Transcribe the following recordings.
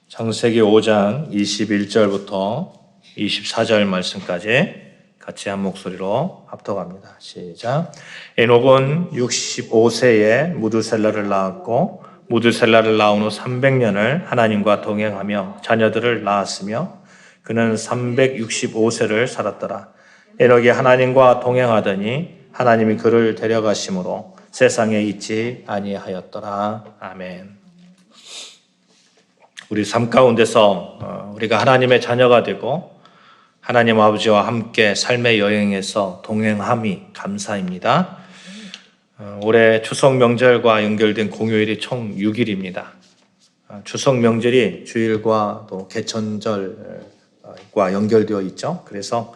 창세기 5장 21절부터 24절 말씀까지 같이 한 목소리로 합독합니다. 시작. 에녹은 65세에 무두셀라를 낳았고 무두셀라를 낳은 후 300년을 하나님과 동행하며 자녀들을 낳았으며 그는 365세를 살았더라. 에녹이 하나님과 동행하더니 하나님이 그를 데려가심으로 세상에 있지 아니하였더라. 아멘. 우리 삶 가운데서 우리가 하나님의 자녀가 되고 하나님 아버지와 함께 삶의 여행에서 동행함이 감사입니다. 올해 추석 명절과 연결된 공휴일이 총 6일입니다. 추석 명절이 주일과 또 개천절과 연결되어 있죠. 그래서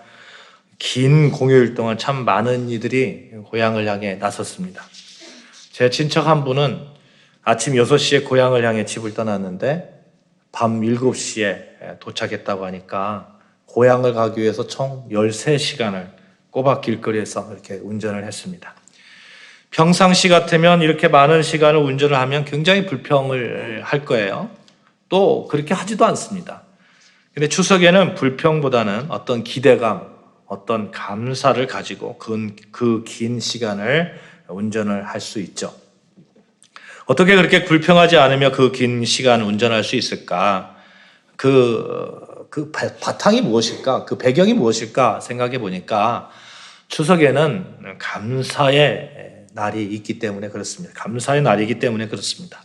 긴 공휴일 동안 참 많은 이들이 고향을 향해 나섰습니다. 제 친척 한 분은 아침 6시에 고향을 향해 집을 떠났는데 밤 7시에 도착했다고 하니까 고향을 가기 위해서 총 13시간을 꼬박 길거리에서 이렇게 운전을 했습니다. 평상시 같으면 이렇게 많은 시간을 운전을 하면 굉장히 불평을 할 거예요. 또 그렇게 하지도 않습니다. 근데 추석에는 불평보다는 어떤 기대감, 어떤 감사를 가지고 그 긴 시간을 운전을 할 수 있죠. 어떻게 그렇게 불평하지 않으며 그 긴 시간 운전할 수 있을까? 그 바탕이 무엇일까? 그 배경이 무엇일까? 생각해 보니까 추석에는 감사의 날이 있기 때문에 그렇습니다. 감사의 날이기 때문에 그렇습니다.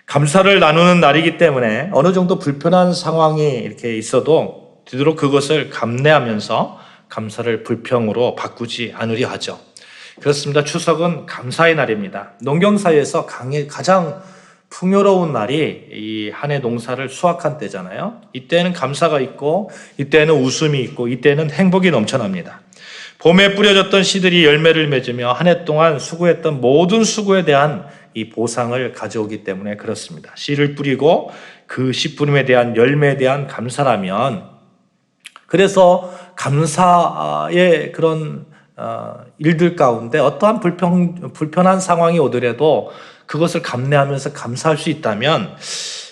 감사를 나누는 날이기 때문에 어느 정도 불편한 상황이 이렇게 있어도 뒤로 그것을 감내하면서 감사를 불평으로 바꾸지 않으려 하죠. 그렇습니다. 추석은 감사의 날입니다. 농경사에서 가장 풍요로운 날이 이 한 해 농사를 수확한 때잖아요. 이때는 감사가 있고 이때는 웃음이 있고 이때는 행복이 넘쳐납니다. 봄에 뿌려졌던 씨들이 열매를 맺으며 한 해 동안 수고했던 모든 수고에 대한 이 보상을 가져오기 때문에 그렇습니다. 씨를 뿌리고 그 씨 뿌림에 대한 열매에 대한 감사라면 그래서 감사의 그런 일들 가운데 어떠한 불편한 상황이 오더라도 그것을 감내하면서 감사할 수 있다면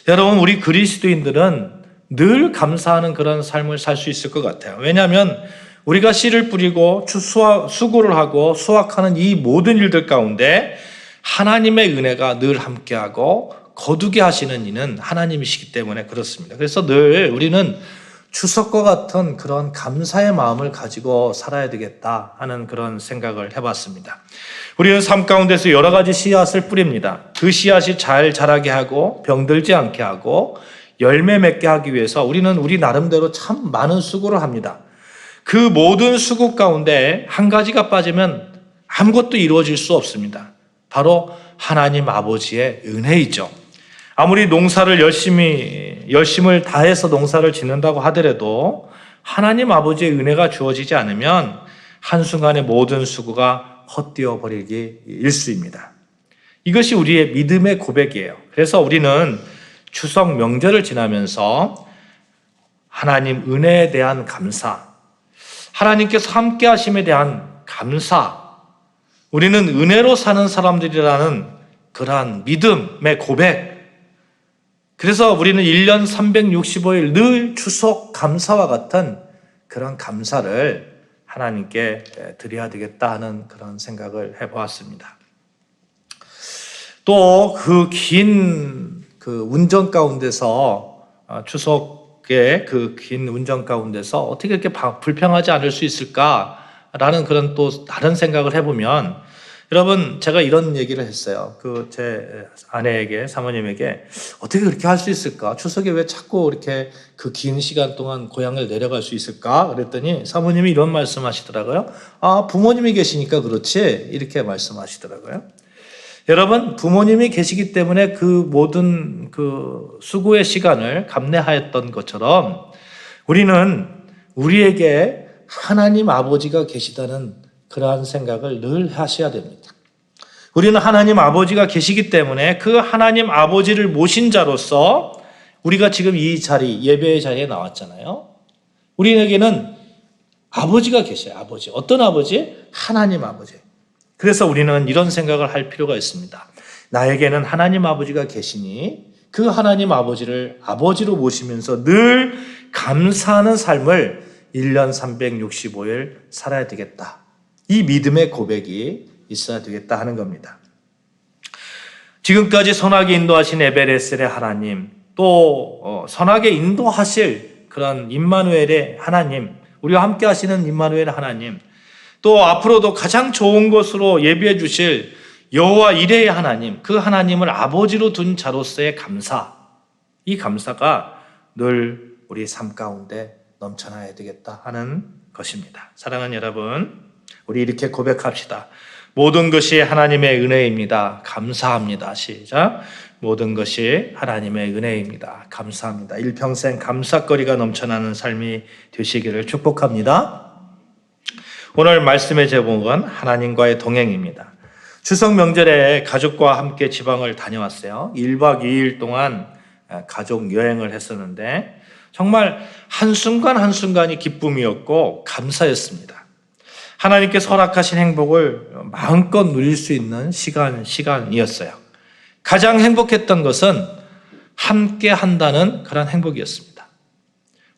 여러분 우리 그리스도인들은 늘 감사하는 그런 삶을 살 수 있을 것 같아요. 왜냐하면 우리가 씨를 뿌리고 수고를 하고 수확하는 이 모든 일들 가운데 하나님의 은혜가 늘 함께하고 거두게 하시는 이는 하나님이시기 때문에 그렇습니다. 그래서 늘 우리는 추석과 같은 그런 감사의 마음을 가지고 살아야 되겠다 하는 그런 생각을 해봤습니다. 우리는 삶 가운데서 여러 가지 씨앗을 뿌립니다. 그 씨앗이 잘 자라게 하고 병들지 않게 하고 열매 맺게 하기 위해서 우리는 우리 나름대로 참 많은 수고를 합니다. 그 모든 수고 가운데 한 가지가 빠지면 아무것도 이루어질 수 없습니다. 바로 하나님 아버지의 은혜이죠. 아무리 농사를 열심을 다해서 농사를 짓는다고 하더라도 하나님 아버지의 은혜가 주어지지 않으면 한순간에 모든 수고가 헛되어 버리기 일쑤입니다. 이것이 우리의 믿음의 고백이에요. 그래서 우리는 추석 명절을 지나면서 하나님 은혜에 대한 감사, 하나님께서 함께 하심에 대한 감사, 우리는 은혜로 사는 사람들이라는 그러한 믿음의 고백, 그래서 우리는 1년 365일 늘 추석 감사와 같은 그런 감사를 하나님께 드려야 되겠다 하는 그런 생각을 해보았습니다. 또 그 긴 운전 가운데서 추석의 그 긴 운전 가운데서 어떻게 이렇게 불평하지 않을 수 있을까라는 그런 또 다른 생각을 해보면 여러분 제가 이런 얘기를 했어요. 제 아내에게 사모님에게 어떻게 그렇게 할 수 있을까? 추석에 왜 자꾸 이렇게 그 긴 시간 동안 고향을 내려갈 수 있을까? 그랬더니 사모님이 이런 말씀하시더라고요. 부모님이 계시니까 그렇지 이렇게 말씀하시더라고요. 여러분 부모님이 계시기 때문에 그 모든 그 수고의 시간을 감내하였던 것처럼 우리는 우리에게 하나님 아버지가 계시다는 그러한 생각을 늘 하셔야 됩니다. 우리는 하나님 아버지가 계시기 때문에 그 하나님 아버지를 모신 자로서 우리가 지금 이 자리, 예배의 자리에 나왔잖아요. 우리에게는 아버지가 계셔요. 아버지. 어떤 아버지? 하나님 아버지. 그래서 우리는 이런 생각을 할 필요가 있습니다. 나에게는 하나님 아버지가 계시니 그 하나님 아버지를 아버지로 모시면서 늘 감사하는 삶을 1년 365일 살아야 되겠다. 이 믿음의 고백이 있어야 되겠다 하는 겁니다. 지금까지 선하게 인도하신 에베레셀의 하나님, 또 선하게 인도하실 그런 임마누엘의 하나님, 우리와 함께 하시는 임마누엘 하나님, 또 앞으로도 가장 좋은 것으로 예비해 주실 여호와 이레의 하나님, 그 하나님을 아버지로 둔 자로서의 감사, 이 감사가 늘 우리 삶 가운데 넘쳐나야 되겠다 하는 것입니다. 사랑하는 여러분, 우리 이렇게 고백합시다. 모든 것이 하나님의 은혜입니다. 감사합니다. 시작. 모든 것이 하나님의 은혜입니다. 감사합니다. 일평생 감사거리가 넘쳐나는 삶이 되시기를 축복합니다. 오늘 말씀의 제목은 하나님과의 동행입니다. 추석 명절에 가족과 함께 지방을 다녀왔어요. 1박 2일 동안 가족 여행을 했었는데 정말 한순간 한순간이 기쁨이었고 감사였습니다. 하나님께서 허락하신 행복을 마음껏 누릴 수 있는 시간이었어요. 가장 행복했던 것은 함께 한다는 그런 행복이었습니다.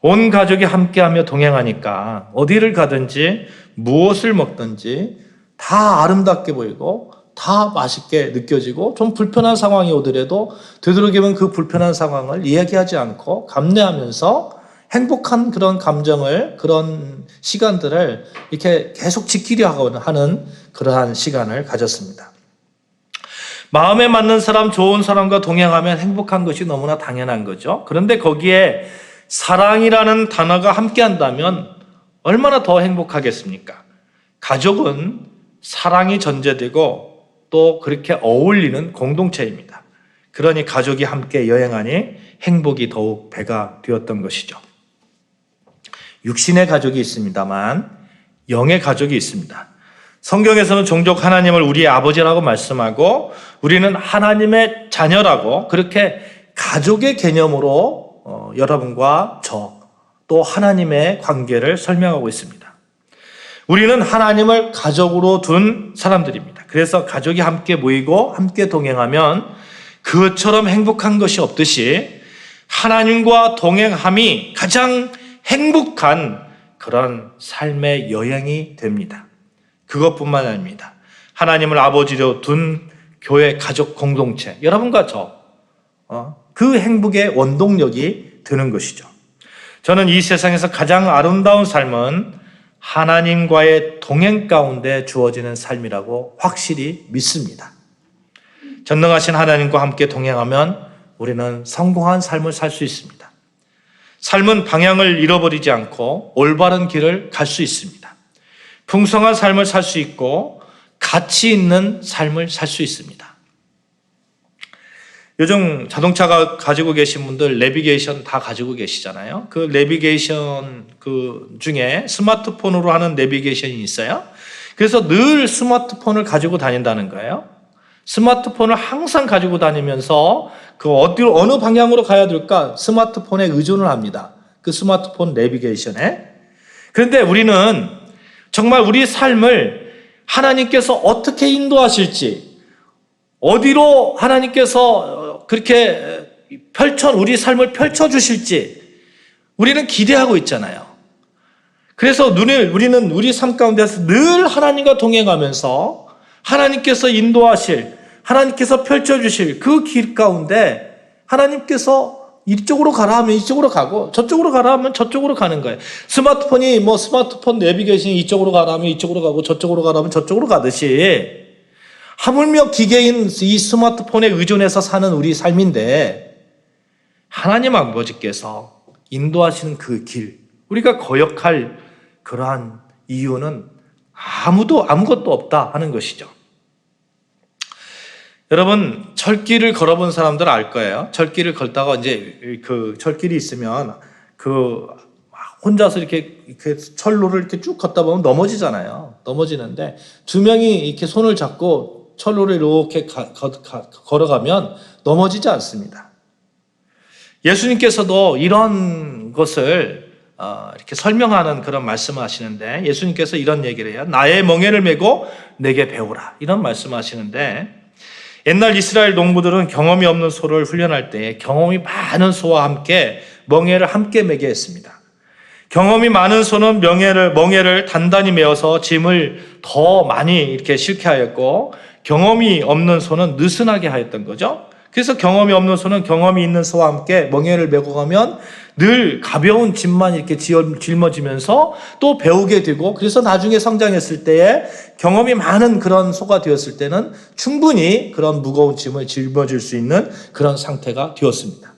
온 가족이 함께하며 동행하니까 어디를 가든지 무엇을 먹든지 다 아름답게 보이고 다 맛있게 느껴지고 좀 불편한 상황이 오더라도 되도록이면 그 불편한 상황을 이야기하지 않고 감내하면서 행복한 그런 감정을, 그런 시간들을 이렇게 계속 지키려 하는 그러한 시간을 가졌습니다. 마음에 맞는 사람, 좋은 사람과 동행하면 행복한 것이 너무나 당연한 거죠. 그런데 거기에 사랑이라는 단어가 함께 한다면 얼마나 더 행복하겠습니까? 가족은 사랑이 전제되고 또 그렇게 어울리는 공동체입니다. 그러니 가족이 함께 여행하니 행복이 더욱 배가 되었던 것이죠. 육신의 가족이 있습니다만 영의 가족이 있습니다. 성경에서는 종종 하나님을 우리의 아버지라고 말씀하고 우리는 하나님의 자녀라고 그렇게 가족의 개념으로 여러분과 저 또 하나님의 관계를 설명하고 있습니다. 우리는 하나님을 가족으로 둔 사람들입니다. 그래서 가족이 함께 모이고 함께 동행하면 그것처럼 행복한 것이 없듯이 하나님과 동행함이 가장 행복한 그런 삶의 여행이 됩니다. 그것뿐만 아닙니다. 하나님을 아버지로 둔 교회 가족 공동체, 여러분과 그 행복의 원동력이 되는 것이죠. 저는 이 세상에서 가장 아름다운 삶은 하나님과의 동행 가운데 주어지는 삶이라고 확실히 믿습니다. 전능하신 하나님과 함께 동행하면 우리는 성공한 삶을 살 수 있습니다. 삶은 방향을 잃어버리지 않고 올바른 길을 갈 수 있습니다. 풍성한 삶을 살 수 있고 가치 있는 삶을 살 수 있습니다. 요즘 자동차가 가지고 계신 분들 내비게이션 다 가지고 계시잖아요. 그 내비게이션 중에 스마트폰으로 하는 내비게이션이 있어요. 그래서 늘 스마트폰을 가지고 다닌다는 거예요. 스마트폰을 항상 가지고 다니면서 어느 방향으로 가야 될까 스마트폰에 의존을 합니다. 그 스마트폰 내비게이션에. 그런데 우리는 정말 우리 삶을 하나님께서 어떻게 인도하실지, 어디로 하나님께서 그렇게 우리 삶을 펼쳐주실지 우리는 기대하고 있잖아요. 그래서 우리는 우리 삶 가운데서 늘 하나님과 동행하면서 하나님께서 인도하실, 하나님께서 펼쳐주실 그 길 가운데 하나님께서 이쪽으로 가라 하면 이쪽으로 가고 저쪽으로 가라 하면 저쪽으로 가는 거예요. 스마트폰 내비게이션이 이쪽으로 가라 하면 이쪽으로 가고 저쪽으로 가라 하면 저쪽으로 가듯이 하물며 기계인 이 스마트폰에 의존해서 사는 우리 삶인데 하나님 아버지께서 인도하시는 그 길, 우리가 거역할 그러한 이유는 아무것도 없다 하는 것이죠. 여러분, 철길을 걸어본 사람들 알 거예요. 철길을 걷다가 이제 그 철길이 있으면 혼자서 이렇게 철로를 이렇게 쭉 걷다 보면 넘어지잖아요. 넘어지는데 두 명이 이렇게 손을 잡고 철로를 이렇게 걸어가면 넘어지지 않습니다. 예수님께서도 이런 것을 이렇게 설명하는 그런 말씀을 하시는데 예수님께서 이런 얘기를 해요. 나의 멍에를 메고 내게 배우라. 이런 말씀을 하시는데 옛날 이스라엘 농부들은 경험이 없는 소를 훈련할 때 경험이 많은 소와 함께 멍에를 함께 매게 했습니다. 경험이 많은 소는 멍에를 단단히 메어서 짐을 더 많이 이렇게 실게 하였고, 경험이 없는 소는 느슨하게 하였던 거죠. 그래서 경험이 없는 소는 경험이 있는 소와 함께 멍에를 메고 가면 늘 가벼운 짐만 이렇게 짊어지면서 또 배우게 되고, 그래서 나중에 성장했을 때에 경험이 많은 그런 소가 되었을 때는 충분히 그런 무거운 짐을 짊어질 수 있는 그런 상태가 되었습니다.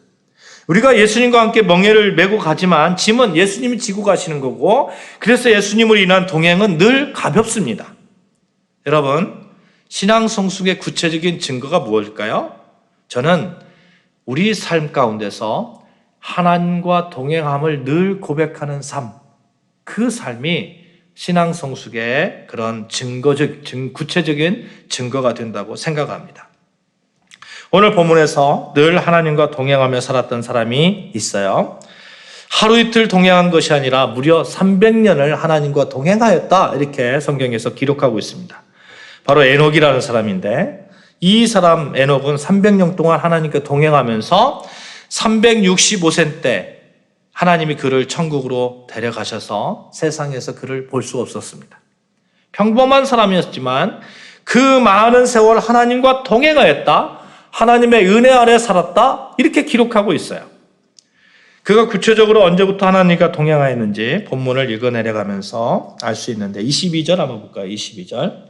우리가 예수님과 함께 멍에를 메고 가지만 짐은 예수님이 지고 가시는 거고, 그래서 예수님으로 인한 동행은 늘 가볍습니다. 여러분, 신앙 성숙의 구체적인 증거가 무엇일까요? 저는 우리 삶 가운데서 하나님과 동행함을 늘 고백하는 삶, 그 삶이 신앙 성숙의 그런 구체적인 증거가 된다고 생각합니다. 오늘 본문에서 늘 하나님과 동행하며 살았던 사람이 있어요. 하루 이틀 동행한 것이 아니라 무려 300년을 하나님과 동행하였다, 이렇게 성경에서 기록하고 있습니다. 바로 에녹이라는 사람인데, 이 사람 에녹은 300년 동안 하나님과 동행하면서 365세 때 하나님이 그를 천국으로 데려가셔서 세상에서 그를 볼 수 없었습니다. 평범한 사람이었지만 그 많은 세월 하나님과 동행하였다, 하나님의 은혜 아래 살았다, 이렇게 기록하고 있어요. 그가 구체적으로 언제부터 하나님과 동행하였는지 본문을 읽어 내려가면서 알 수 있는데, 22절 한번 볼까요? 22절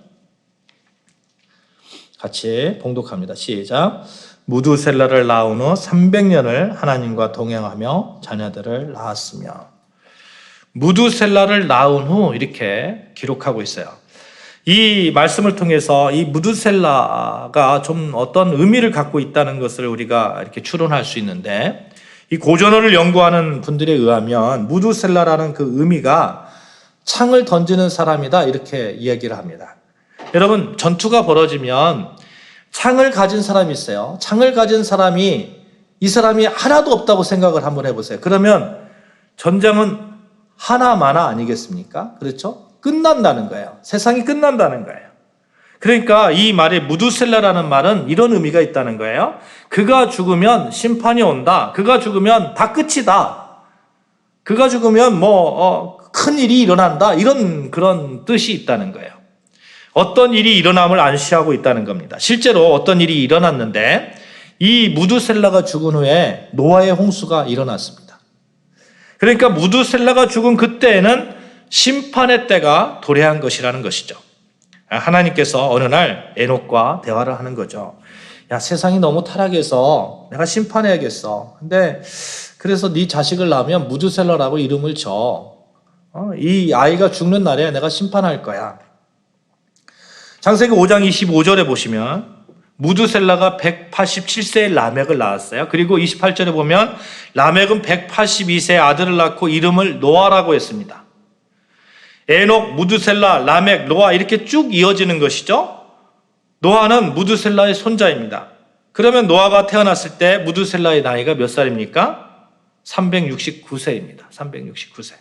같이 봉독합니다. 시작. 무두셀라를 낳은 후 300년을 하나님과 동행하며 자녀들을 낳았으며. 무두셀라를 낳은 후 이렇게 기록하고 있어요. 이 말씀을 통해서 이 무두셀라가 좀 어떤 의미를 갖고 있다는 것을 우리가 이렇게 추론할 수 있는데, 이 고전어를 연구하는 분들에 의하면 무두셀라라는 그 의미가 창을 던지는 사람이다, 이렇게 이야기를 합니다. 여러분, 전투가 벌어지면 창을 가진 사람이 있어요. 창을 가진 사람이, 이 사람이 하나도 없다고 생각을 한번 해보세요. 그러면 전쟁은 하나마나 아니겠습니까? 그렇죠? 끝난다는 거예요. 세상이 끝난다는 거예요. 그러니까 이 말에 무두셀라라는 말은 이런 의미가 있다는 거예요. 그가 죽으면 심판이 온다. 그가 죽으면 다 끝이다. 그가 죽으면 큰 일이 일어난다. 이런 그런 뜻이 있다는 거예요. 어떤 일이 일어남을 안시하고 있다는 겁니다. 실제로 어떤 일이 일어났는데, 이 무두셀라가 죽은 후에 노아의 홍수가 일어났습니다. 그러니까 무두셀라가 죽은 그때에는 심판의 때가 도래한 것이라는 것이죠. 하나님께서 어느 날 에녹과 대화를 하는 거죠. 야, 세상이 너무 타락해서 내가 심판해야겠어. 근데 그래서 네 자식을 낳으면 무두셀라라고 이름을 줘. 이 아이가 죽는 날에 내가 심판할 거야. 창세기 5장 25절에 보시면 무두셀라가 187세의 라멕을 낳았어요. 그리고 28절에 보면 라멕은 182세의 아들을 낳고 이름을 노아라고 했습니다. 에녹, 무두셀라, 라멕, 노아 이렇게 쭉 이어지는 것이죠. 노아는 무두셀라의 손자입니다. 그러면 노아가 태어났을 때 무두셀라의 나이가 몇 살입니까? 369세입니다. 369세.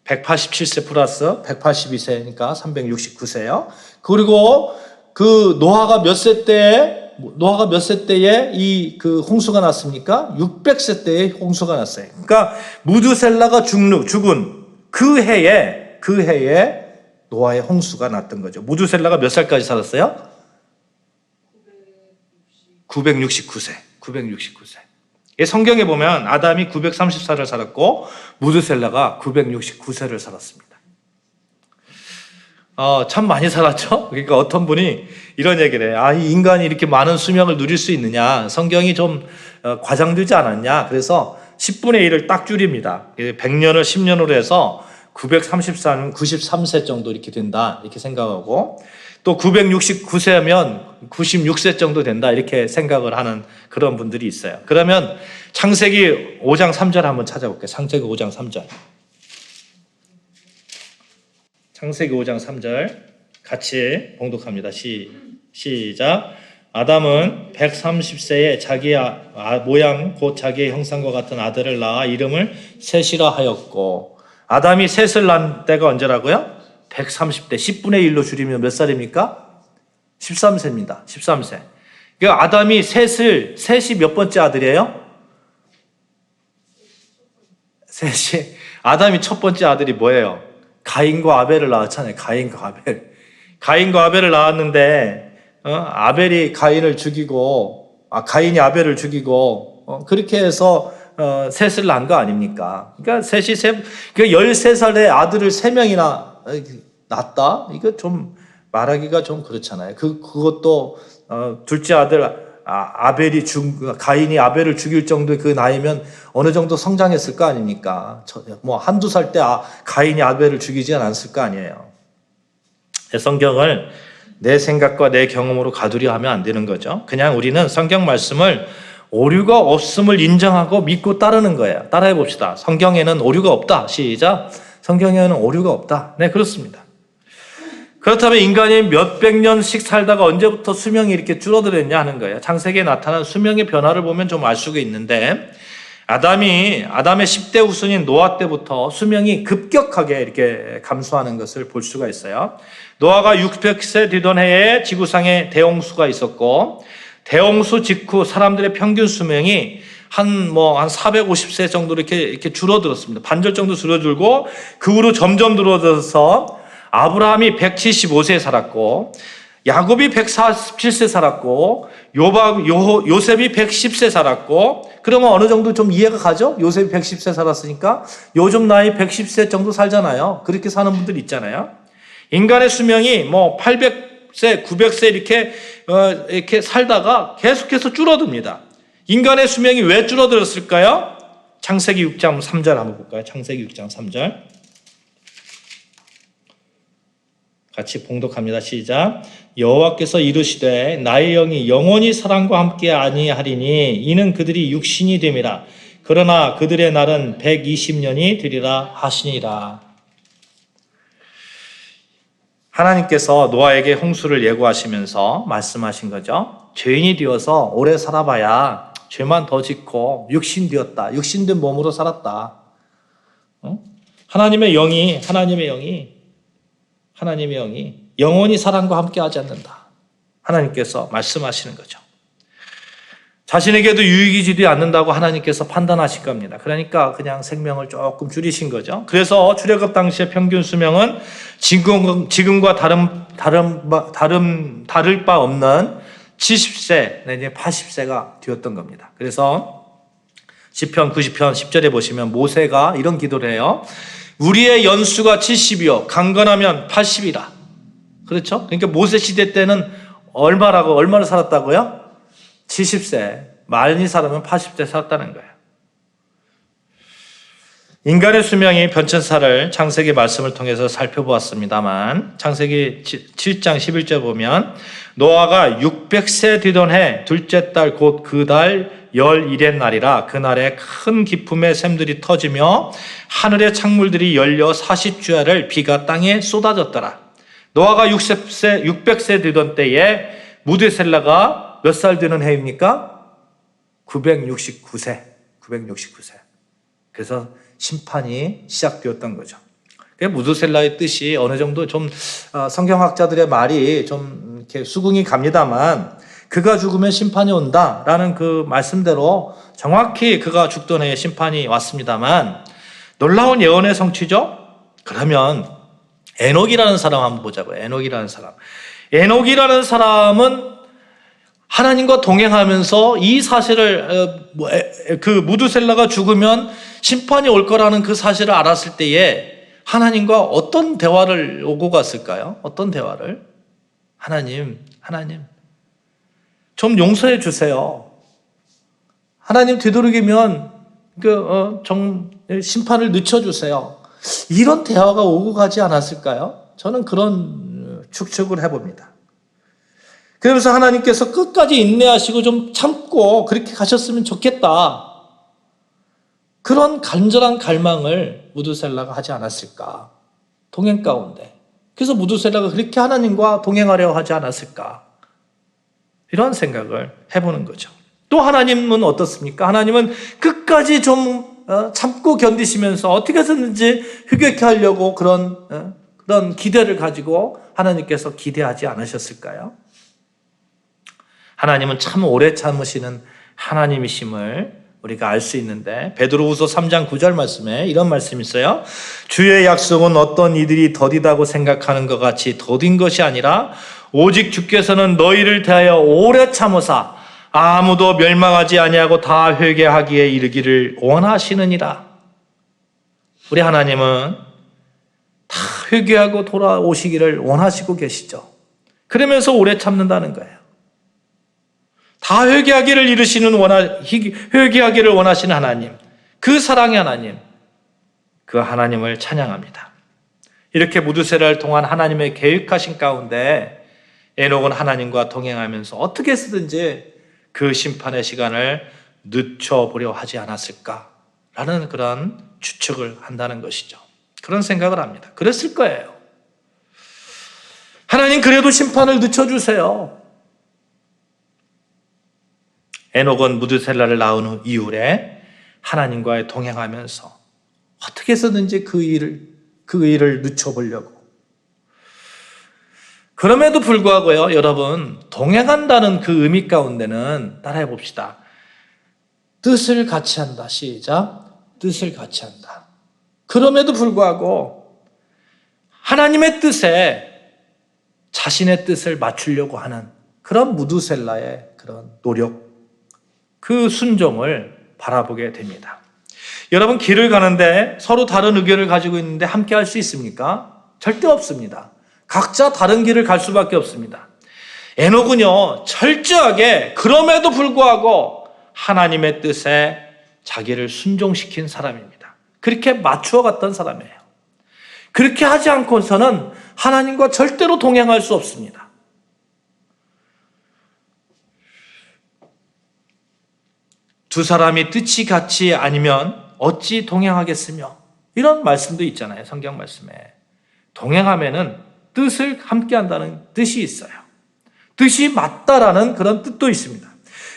187세 플러스 182세니까 369세요. 그리고 그 노아가 몇 세 때에 이 그 홍수가 났습니까? 600세 때에 홍수가 났어요. 그러니까 무두셀라가 죽은 그 해에 노아의 홍수가 났던 거죠. 무두셀라가 몇 살까지 살았어요? 969세. 성경에 보면 아담이 930살을 살았고 무두셀라가 969세를 살았습니다. 참 많이 살았죠? 그러니까 어떤 분이 이런 얘기를 해요. 이 인간이 이렇게 많은 수명을 누릴 수 있느냐? 성경이 좀 과장되지 않았냐? 그래서 10분의 1을 딱 줄입니다. 100년을 10년으로 해서 934는 93세 정도 이렇게 된다, 이렇게 생각하고, 또 969세면 96세 정도 된다, 이렇게 생각을 하는 그런 분들이 있어요. 그러면 창세기 5장 3절 한번 찾아볼게요. 창세기 5장 3절. 창세기 5장 3절 같이 봉독합니다. 시작. 아담은 130세에 자기의 모양 곧 자기의 형상과 같은 아들을 낳아 이름을 셋이라 하였고, 아담이 셋을 낳은 때가 언제라고요? 130대 10분의 1로 줄이면 몇 살입니까? 13세입니다. 13세. 그러니까 아담이 셋이 몇 번째 아들이에요? 셋이. 아담이 첫 번째 아들이 뭐예요? 가인과 아벨을 낳았잖아요. 가인과 아벨. 가인과 아벨을 낳았는데 아벨이 가인을 죽이고 가인이 아벨을 죽이고 그렇게 해서 셋을 낳은 거 아닙니까? 그러니까 그러니까 13살의 아들을 3명이나 낳았다? 이거 좀 말하기가 좀 그렇잖아요. 그것도 둘째 아들 가인이 아벨을 죽일 정도의 그 나이면 어느 정도 성장했을 거 아닙니까? 뭐 한두 살 때 가인이 아벨을 죽이지 않았을 거 아니에요. 성경을 내 생각과 내 경험으로 가두려 하면 안 되는 거죠. 그냥 우리는 성경 말씀을 오류가 없음을 인정하고 믿고 따르는 거예요. 따라해 봅시다. 성경에는 오류가 없다. 시작. 성경에는 오류가 없다. 네, 그렇습니다. 그렇다면 인간이 몇백 년씩 살다가 언제부터 수명이 이렇게 줄어들었냐 하는 거예요. 창세기에 나타난 수명의 변화를 보면 좀 알 수가 있는데 아담의 10대 후손인 노아 때부터 수명이 급격하게 이렇게 감소하는 것을 볼 수가 있어요. 노아가 600세 되던 해에 지구상에 대홍수가 있었고 대홍수 직후 사람들의 평균 수명이 한 450세 정도로 이렇게 줄어들었습니다. 반절 정도 줄어들고 그 후로 점점 줄어들어서 아브라함이 175세 살았고 야곱이 147세 살았고 요셉이 110세 살았고 그러면 어느 정도 좀 이해가 가죠? 요셉이 110세 살았으니까 요즘 나이 110세 정도 살잖아요. 그렇게 사는 분들 있잖아요. 인간의 수명이 800세, 900세 이렇게 살다가 계속해서 줄어듭니다. 인간의 수명이 왜 줄어들었을까요? 창세기 6장 3절 한번 볼까요? 창세기 6장 3절. 같이 봉독합니다. 시작. 여호와께서 이르시되 나의 영이 영원히 사람과 함께 아니하리니 이는 그들이 육신이 됨이라. 그러나 그들의 날은 120년이 되리라 하시니라. 하나님께서 노아에게 홍수를 예고하시면서 말씀하신 거죠. 죄인이 되어서 오래 살아봐야 죄만 더 짓고 육신 되었다. 육신된 몸으로 살았다. 하나님의 영이 영원히 사람과 함께 하지 않는다. 하나님께서 말씀하시는 거죠. 자신에게도 유익이 되지 않는다고 하나님께서 판단하실 겁니다. 그러니까 그냥 생명을 조금 줄이신 거죠. 그래서 출애굽 당시의 평균 수명은 지금과 다를 바 없는 70세 내지 80세가 되었던 겁니다. 그래서 시편 90편 10절에 보시면 모세가 이런 기도를 해요. 우리의 연수가 70이요 강건하면 80이라. 그렇죠? 그러니까 모세 시대 때는 얼마를 살았다고요? 70세. 많이 살면 80세 살았다는 거예요. 인간의 수명이 변천사를 창세기 말씀을 통해서 살펴보았습니다만 창세기 7장 11절 보면 노아가 600세 되던 해 둘째 달 곧 그 달 11의 날이라 그날에 큰 기품의 샘들이 터지며 하늘의 창물들이 열려 40주야를 비가 땅에 쏟아졌더라. 노아가 600세 되던 때에 무드셀라가 몇 살 되는 해입니까? 969세. 그래서 심판이 시작되었던 거죠. 무드셀라의 뜻이 어느 정도 좀 성경학자들의 말이 좀 이렇게 수긍이 갑니다만 그가 죽으면 심판이 온다라는 그 말씀대로 정확히 그가 죽던 해에 심판이 왔습니다만 놀라운 예언의 성취죠. 그러면 에녹이라는 사람 한번 보자고요. 에녹이라는 사람은 하나님과 동행하면서 이 사실을 그 무드셀라가 죽으면 심판이 올 거라는 그 사실을 알았을 때에 하나님과 어떤 대화를 오고 갔을까요? 어떤 대화를? 하나님 좀 용서해 주세요. 하나님 되도록이면 심판을 늦춰주세요. 이런 대화가 오고 가지 않았을까요? 저는 그런 추측을 해봅니다. 그러면서 하나님께서 끝까지 인내하시고 좀 참고 그렇게 가셨으면 좋겠다. 그런 간절한 갈망을 무드셀라가 하지 않았을까? 동행 가운데. 그래서 무드셀라가 그렇게 하나님과 동행하려 하지 않았을까? 이런 생각을 해보는 거죠. 또 하나님은 어떻습니까? 하나님은 끝까지 좀 참고 견디시면서 어떻게 해서든지 회개케 하려고 그런 기대를 가지고 하나님께서 기대하지 않으셨을까요? 하나님은 참 오래 참으시는 하나님이심을 우리가 알 수 있는데, 베드로후서 3장 9절 말씀에 이런 말씀이 있어요. 주의 약속은 어떤 이들이 더디다고 생각하는 것 같이 더딘 것이 아니라 오직 주께서는 너희를 대하여 오래 참으사 아무도 멸망하지 아니하고 다 회개하기에 이르기를 원하시느니라. 우리 하나님은 다 회개하고 돌아오시기를 원하시고 계시죠. 그러면서 오래 참는다는 거예요. 다 회개하기를 회개하기를 원하시는 하나님, 그 사랑의 하나님, 그 하나님을 찬양합니다. 이렇게 무드셀라를 통한 하나님의 계획하신 가운데 에녹은 하나님과 동행하면서 어떻게 해서든지 그 심판의 시간을 늦춰보려 하지 않았을까라는 그런 추측을 한다는 것이죠. 그런 생각을 합니다. 그랬을 거예요. 하나님 그래도 심판을 늦춰주세요. 에녹은 무드셀라를 낳은 이후에 하나님과의 동행하면서 어떻게 해서든지 그 일을 늦춰보려고. 그럼에도 불구하고요, 여러분, 동행한다는 그 의미 가운데는 따라해 봅시다. 뜻을 같이 한다. 시작. 뜻을 같이 한다. 그럼에도 불구하고 하나님의 뜻에 자신의 뜻을 맞추려고 하는 그런 무드셀라의 그런 노력, 그 순종을 바라보게 됩니다. 여러분, 길을 가는데 서로 다른 의견을 가지고 있는데 함께 할 수 있습니까? 절대 없습니다. 각자 다른 길을 갈 수밖에 없습니다. 에녹은요, 철저하게 그럼에도 불구하고 하나님의 뜻에 자기를 순종시킨 사람입니다. 그렇게 맞추어 갔던 사람이에요. 그렇게 하지 않고서는 하나님과 절대로 동행할 수 없습니다. 두 사람이 뜻이 같이 아니면 어찌 동행하겠으며, 이런 말씀도 있잖아요. 성경 말씀에. 동행하면은 뜻을 함께 한다는 뜻이 있어요. 뜻이 맞다라는 그런 뜻도 있습니다.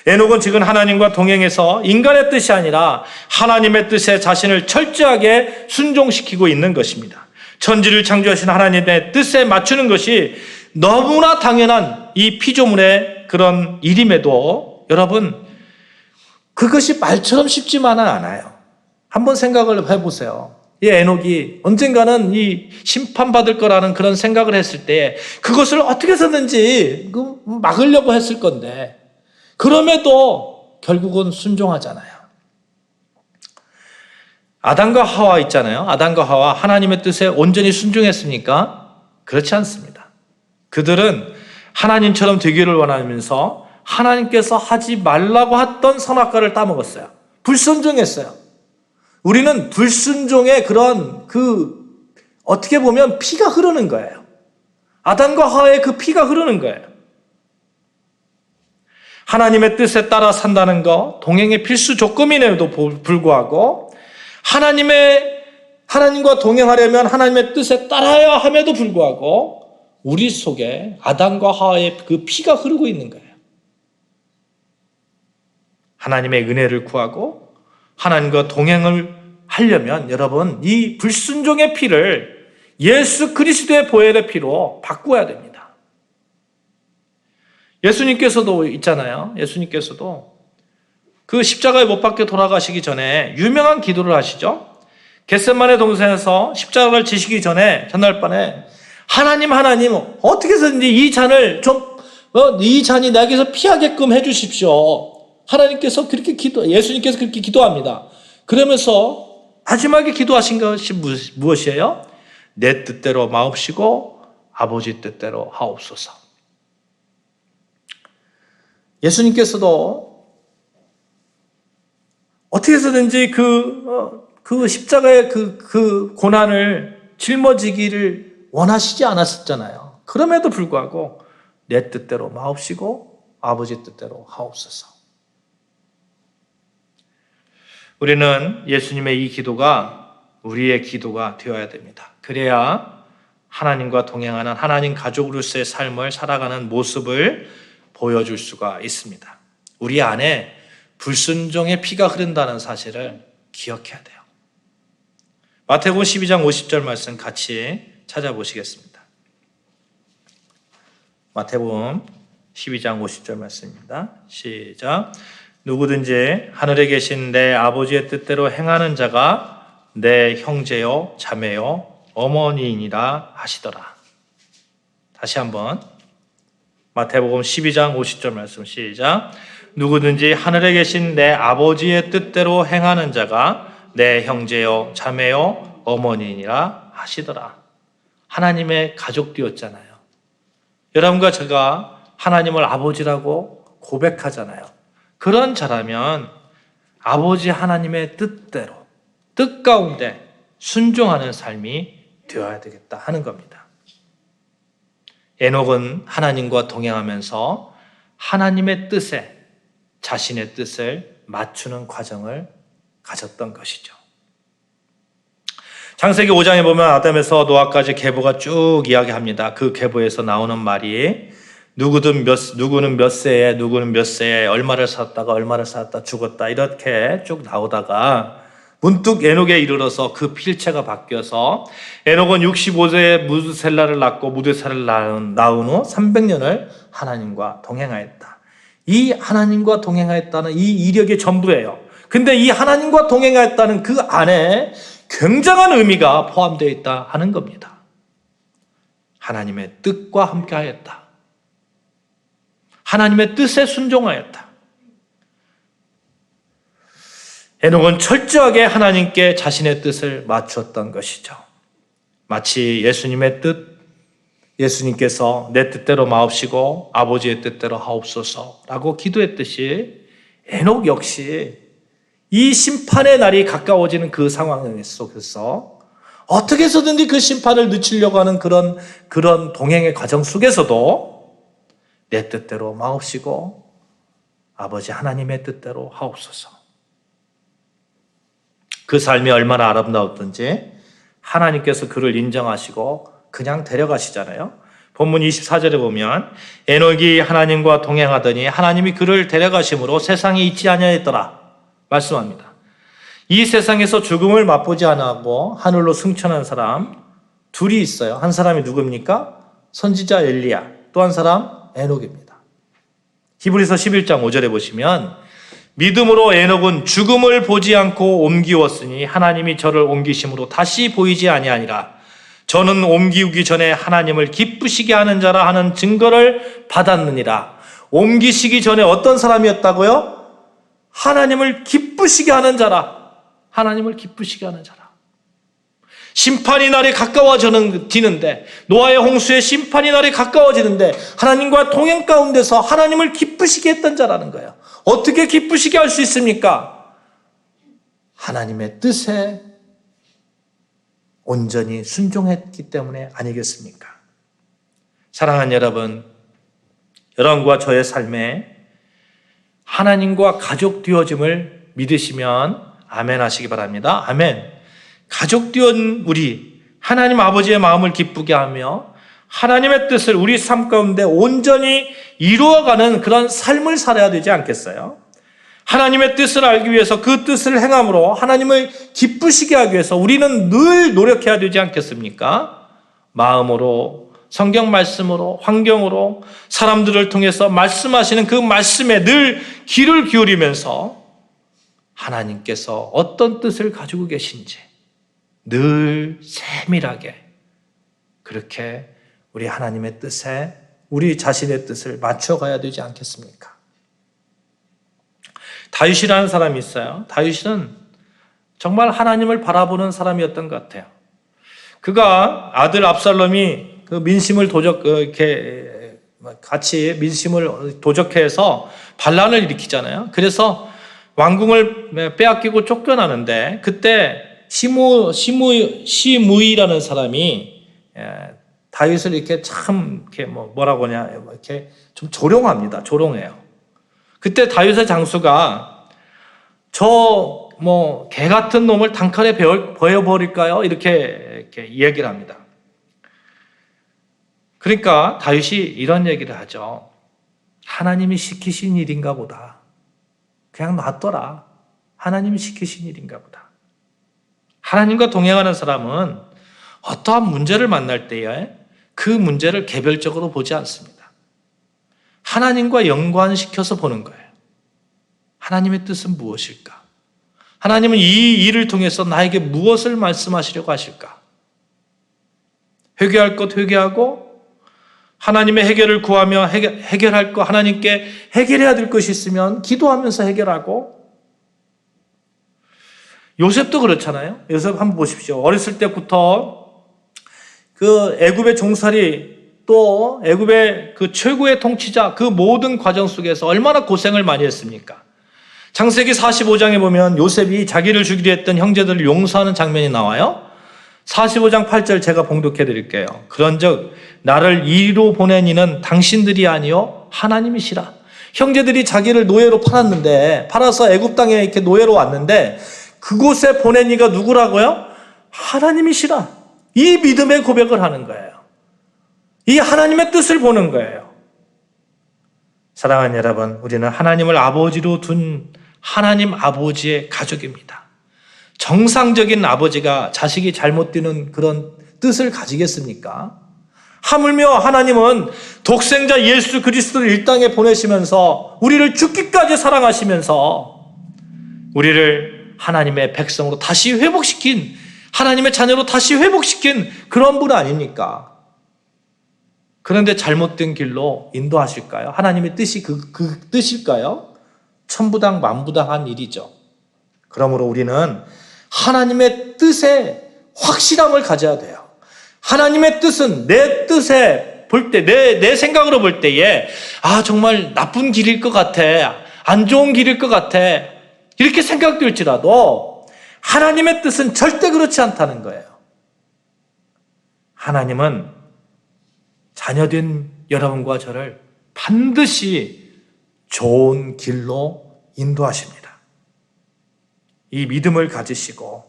에녹은 지금 하나님과 동행해서 인간의 뜻이 아니라 하나님의 뜻에 자신을 철저하게 순종시키고 있는 것입니다. 천지를 창조하신 하나님의 뜻에 맞추는 것이 너무나 당연한 이 피조물의 그런 일임에도 여러분, 그것이 말처럼 쉽지만은 않아요. 한번 생각을 해보세요. 이 에녹이 언젠가는 이 심판받을 거라는 그런 생각을 했을 때 그것을 어떻게 해서든지 막으려고 했을 건데, 그럼에도 결국은 순종하잖아요. 아담과 하와 있잖아요. 아담과 하와 하나님의 뜻에 온전히 순종했습니까? 그렇지 않습니다. 그들은 하나님처럼 되기를 원하면서 하나님께서 하지 말라고 했던 선악과를 따먹었어요. 불순종했어요. 우리는 불순종의 그런 어떻게 보면 피가 흐르는 거예요. 아담과 하와의 그 피가 흐르는 거예요. 하나님의 뜻에 따라 산다는 것, 동행의 필수 조건임에도 불구하고 하나님과 동행하려면 하나님의 뜻에 따라야 함에도 불구하고 우리 속에 아담과 하와의 그 피가 흐르고 있는 거예요. 하나님의 은혜를 구하고 하나님과 동행을 하려면 여러분, 이 불순종의 피를 예수 그리스도의 보혈의 피로 바꾸어야 됩니다. 예수님께서도 있잖아요. 예수님께서도 그 십자가에 못 박혀 돌아가시기 전에 유명한 기도를 하시죠. 겟세마네 동산에서 십자가를 지시기 전에 전날 밤에 하나님 어떻게 해서든지 이 잔을 이 잔이 나에게서 피하게끔 해주십시오. 하나님께서 예수님께서 그렇게 기도합니다. 그러면서 마지막에 기도하신 것이 무엇이에요? 내 뜻대로 마옵시고 아버지 뜻대로 하옵소서. 예수님께서도 어떻게 해서든지 그 십자가의 그 고난을 짊어지기를 원하시지 않았었잖아요. 그럼에도 불구하고 내 뜻대로 마옵시고 아버지 뜻대로 하옵소서. 우리는 예수님의 이 기도가 우리의 기도가 되어야 됩니다. 그래야 하나님과 동행하는 하나님 가족으로서의 삶을 살아가는 모습을 보여줄 수가 있습니다. 우리 안에 불순종의 피가 흐른다는 사실을 기억해야 돼요. 마태복음 12장 50절 말씀 같이 찾아보시겠습니다. 마태복음 12장 50절 말씀입니다. 시작. 누구든지 하늘에 계신 내 아버지의 뜻대로 행하는 자가 내 형제요 자매요 어머니이니라 하시더라. 다시 한번 마태복음 12장 50절 말씀 시작. 누구든지 하늘에 계신 내 아버지의 뜻대로 행하는 자가 내 형제요 자매요 어머니이니라 하시더라. 하나님의 가족되었잖아요. 여러분과 제가 하나님을 아버지라고 고백하잖아요. 그런 자라면 아버지 하나님의 뜻대로 뜻 가운데 순종하는 삶이 되어야 되겠다 하는 겁니다. 에녹은 하나님과 동행하면서 하나님의 뜻에 자신의 뜻을 맞추는 과정을 가졌던 것이죠. 창세기 5장에 보면 아담에서 노아까지 계보가 쭉 이야기합니다. 그 계보에서 나오는 말이 누구는 몇 세에 누구는 몇 세에 얼마를 살았다 죽었다 이렇게 쭉 나오다가 문득 에녹에 이르러서 그 필체가 바뀌어서 에녹은 65세에 무드셀라를 낳고 무드셀라를 낳은 후 300년을 하나님과 동행하였다. 이 하나님과 동행하였다는 이 이력이 전부예요. 근데 이 하나님과 동행하였다는 그 안에 굉장한 의미가 포함되어 있다 하는 겁니다. 하나님의 뜻과 함께하였다. 하나님의 뜻에 순종하였다. 에녹은 철저하게 하나님께 자신의 뜻을 맞추었던 것이죠. 마치 예수님의 뜻, 예수님께서 내 뜻대로 마옵시고 아버지의 뜻대로 하옵소서라고 기도했듯이 에녹 역시 이 심판의 날이 가까워지는 그 상황 속에서 어떻게 해서든지 그 심판을 늦추려고 하는 그런 동행의 과정 속에서도 내 뜻대로 마옵시고 아버지 하나님의 뜻대로 하옵소서. 그 삶이 얼마나 아름다웠던지 하나님께서 그를 인정하시고 그냥 데려가시잖아요. 본문 24절에 보면 에녹이 하나님과 동행하더니 하나님이 그를 데려가심으로 세상에 있지 아니하였더라 말씀합니다. 이 세상에서 죽음을 맛보지 않았고 하늘로 승천한 사람 둘이 있어요. 한 사람이 누굽니까? 선지자 엘리야. 또 한 사람 에녹입니다. 히브리서 11장 5절에 보시면 믿음으로 에녹은 죽음을 보지 않고 옮기웠으니 하나님이 저를 옮기심으로 다시 보이지 아니하니라. 저는 옮기우기 전에 하나님을 기쁘시게 하는 자라 하는 증거를 받았느니라. 옮기시기 전에 어떤 사람이었다고요? 하나님을 기쁘시게 하는 자라. 하나님을 기쁘시게 하는 자라. 심판의 날이 가까워지는데 노아의 홍수의 심판의 날이 가까워지는데 하나님과 동행 가운데서 하나님을 기쁘시게 했던 자라는 거예요. 어떻게 기쁘시게 할 수 있습니까? 하나님의 뜻에 온전히 순종했기 때문에 아니겠습니까? 사랑하는 여러분, 여러분과 저의 삶에 하나님과 가족 되어짐을 믿으시면 아멘 하시기 바랍니다. 아멘. 가족 되은 우리 하나님 아버지의 마음을 기쁘게 하며 하나님의 뜻을 우리 삶 가운데 온전히 이루어가는 그런 삶을 살아야 되지 않겠어요? 하나님의 뜻을 알기 위해서 그 뜻을 행함으로 하나님을 기쁘시게 하기 위해서 우리는 늘 노력해야 되지 않겠습니까? 마음으로, 성경 말씀으로, 환경으로 사람들을 통해서 말씀하시는 그 말씀에 늘 귀를 기울이면서 하나님께서 어떤 뜻을 가지고 계신지 늘 세밀하게 그렇게 우리 하나님의 뜻에 우리 자신의 뜻을 맞춰가야 되지 않겠습니까? 다윗이라는 사람이 있어요. 다윗은 정말 하나님을 바라보는 사람이었던 것 같아요. 그가 아들 압살롬이 그 민심을 이렇게 같이 민심을 도적해서 반란을 일으키잖아요. 그래서 왕궁을 빼앗기고 쫓겨나는데 그때 시므이라는 사람이 다윗을 이렇게 참 이렇게 뭐라고 하냐 이렇게 좀 조롱합니다. 조롱해요. 그때 다윗의 장수가 저 개 같은 놈을 단칼에 베어버릴까요? 이렇게 이야기를 합니다. 그러니까 다윗이 이런 얘기를 하죠. 하나님이 시키신 일인가 보다. 그냥 놔둬라. 하나님이 시키신 일인가 보다. 하나님과 동행하는 사람은 어떠한 문제를 만날 때에 그 문제를 개별적으로 보지 않습니다. 하나님과 연관시켜서 보는 거예요. 하나님의 뜻은 무엇일까? 하나님은 이 일을 통해서 나에게 무엇을 말씀하시려고 하실까? 회개할 것 회개하고 하나님의 해결을 구하며 해결할 것, 하나님께 해결해야 될 것이 있으면 기도하면서 해결하고, 요셉도 그렇잖아요. 요셉 한번 보십시오. 어렸을 때부터 그 애굽의 종살이, 또 애굽의 그 최고의 통치자, 그 모든 과정 속에서 얼마나 고생을 많이 했습니까? 창세기 45장에 보면 요셉이 자기를 죽이려 했던 형제들을 용서하는 장면이 나와요. 45장 8절 제가 봉독해 드릴게요. 그런즉 나를 이리로 보낸 이는 당신들이 아니요 하나님이시라. 형제들이 자기를 노예로 팔아서 애굽 땅에 이렇게 노예로 왔는데 그곳에 보낸 이가 누구라고요? 하나님이시라. 이 믿음의 고백을 하는 거예요. 이 하나님의 뜻을 보는 거예요. 사랑하는 여러분, 우리는 하나님을 아버지로 둔 하나님 아버지의 가족입니다. 정상적인 아버지가 자식이 잘못 되는 그런 뜻을 가지겠습니까? 하물며 하나님은 독생자 예수 그리스도를 이 땅에 보내시면서 우리를 죽기까지 사랑하시면서 우리를 하나님의 백성으로 다시 회복시킨, 하나님의 자녀로 다시 회복시킨 그런 분 아닙니까? 그런데 잘못된 길로 인도하실까요? 하나님의 뜻이 그 뜻일까요? 천부당 만부당한 일이죠. 그러므로 우리는 하나님의 뜻에 확실함을 가져야 돼요. 하나님의 뜻은 내 뜻에 볼 때, 내 생각으로 볼 때에 정말 나쁜 길일 것 같아, 안 좋은 길일 것 같아, 이렇게 생각될지라도 하나님의 뜻은 절대 그렇지 않다는 거예요. 하나님은 자녀된 여러분과 저를 반드시 좋은 길로 인도하십니다. 이 믿음을 가지시고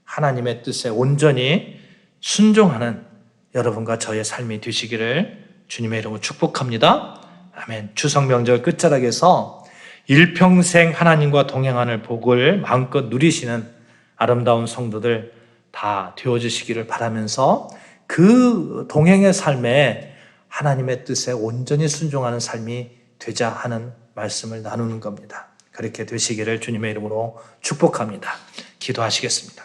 하나님의 뜻에 온전히 순종하는 여러분과 저의 삶이 되시기를 주님의 이름으로 축복합니다. 아멘. 추석 명절 끝자락에서 일평생 하나님과 동행하는 복을 마음껏 누리시는 아름다운 성도들 다 되어주시기를 바라면서 그 동행의 삶에 하나님의 뜻에 온전히 순종하는 삶이 되자 하는 말씀을 나누는 겁니다. 그렇게 되시기를 주님의 이름으로 축복합니다. 기도하시겠습니다.